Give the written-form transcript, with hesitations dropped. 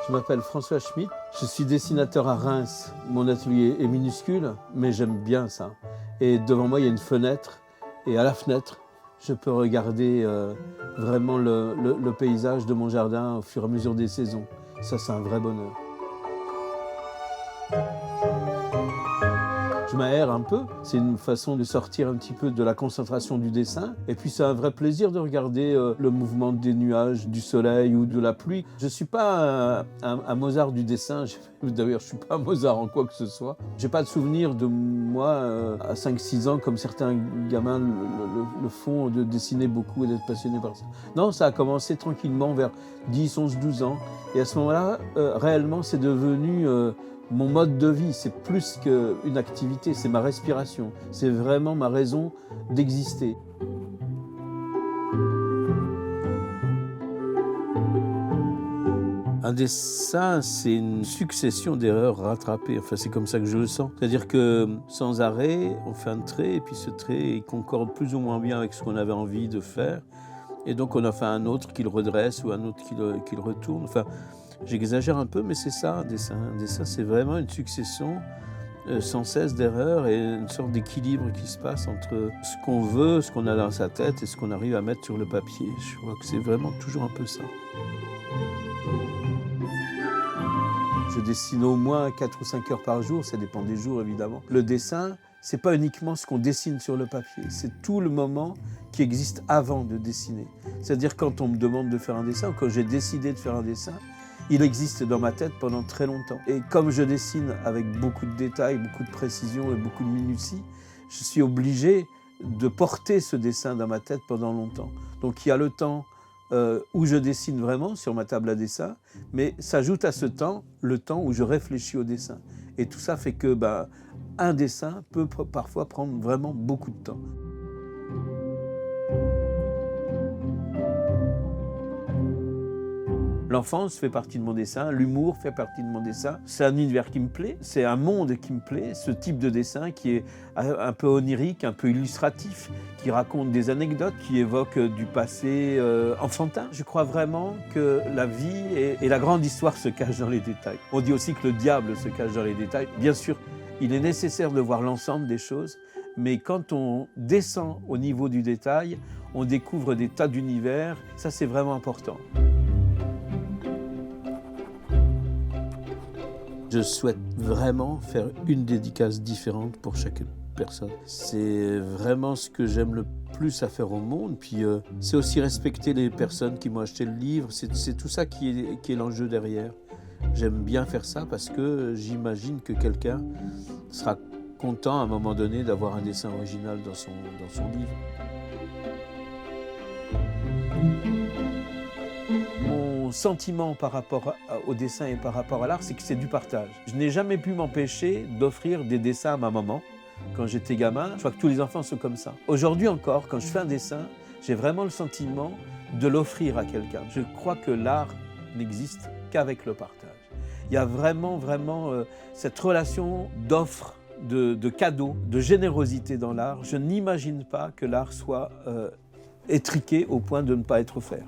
Je m'appelle François Schmitt, je suis dessinateur à Reims. Mon atelier est minuscule, mais j'aime bien ça. Et devant moi, il y a une fenêtre, et à la fenêtre, je peux regarder vraiment le paysage de mon jardin au fur et à mesure des saisons. Ça, c'est un vrai bonheur. Je m'aère un peu, c'est une façon de sortir un petit peu de la concentration du dessin. Et puis c'est un vrai plaisir de regarder le mouvement des nuages, du soleil ou de la pluie. Je ne suis pas un Mozart du dessin, d'ailleurs je ne suis pas un Mozart en quoi que ce soit. Je n'ai pas de souvenir de moi à 5-6 ans comme certains gamins le font, de dessiner beaucoup et d'être passionné par ça. Non, ça a commencé tranquillement vers 10, 11, 12 ans. Et à ce moment-là, réellement c'est devenu... mon mode de vie, c'est plus qu'une activité, c'est ma respiration. C'est vraiment ma raison d'exister. Un dessin, c'est une succession d'erreurs rattrapées. Enfin, c'est comme ça que je le sens. C'est-à-dire que sans arrêt, on fait un trait, et puis ce trait, il concorde plus ou moins bien avec ce qu'on avait envie de faire. Et donc, on en fait un autre qui le redresse ou un autre qui le retourne. Enfin, j'exagère un peu, mais c'est ça, un dessin. Un dessin, c'est vraiment une succession sans cesse d'erreurs et une sorte d'équilibre qui se passe entre ce qu'on veut, ce qu'on a dans sa tête et ce qu'on arrive à mettre sur le papier. Je crois que c'est vraiment toujours un peu ça. Je dessine au moins 4 ou 5 heures par jour, ça dépend des jours évidemment. Le dessin, c'est pas uniquement ce qu'on dessine sur le papier, c'est tout le moment qui existe avant de dessiner. C'est-à-dire quand on me demande de faire un dessin, quand j'ai décidé de faire un dessin, il existe dans ma tête pendant très longtemps. Et comme je dessine avec beaucoup de détails, beaucoup de précision et beaucoup de minutie, je suis obligé de porter ce dessin dans ma tête pendant longtemps. Donc il y a le temps où je dessine vraiment sur ma table à dessin, mais s'ajoute à ce temps le temps où je réfléchis au dessin. Et tout ça fait que un dessin peut parfois prendre vraiment beaucoup de temps. L'enfance fait partie de mon dessin, l'humour fait partie de mon dessin. C'est un univers qui me plaît, c'est un monde qui me plaît, ce type de dessin qui est un peu onirique, un peu illustratif, qui raconte des anecdotes, qui évoque du passé enfantin. Je crois vraiment que la vie et la grande histoire se cachent dans les détails. On dit aussi que le diable se cache dans les détails. Bien sûr, il est nécessaire de voir l'ensemble des choses, mais quand on descend au niveau du détail, on découvre des tas d'univers. Ça, c'est vraiment important. Je souhaite vraiment faire une dédicace différente pour chaque personne. C'est vraiment ce que j'aime le plus à faire au monde. Puis c'est aussi respecter les personnes qui m'ont acheté le livre. C'est tout ça qui est l'enjeu derrière. J'aime bien faire ça parce que j'imagine que quelqu'un sera content à un moment donné d'avoir un dessin original dans son livre. Mon sentiment par rapport au dessin et par rapport à l'art, c'est que c'est du partage. Je n'ai jamais pu m'empêcher d'offrir des dessins à ma maman. Quand j'étais gamin, je crois que tous les enfants sont comme ça. Aujourd'hui encore, quand je fais un dessin, j'ai vraiment le sentiment de l'offrir à quelqu'un. Je crois que l'art n'existe qu'avec le partage. Il y a vraiment cette relation d'offre, de cadeau, de générosité dans l'art. Je n'imagine pas que l'art soit étriqué au point de ne pas être offert.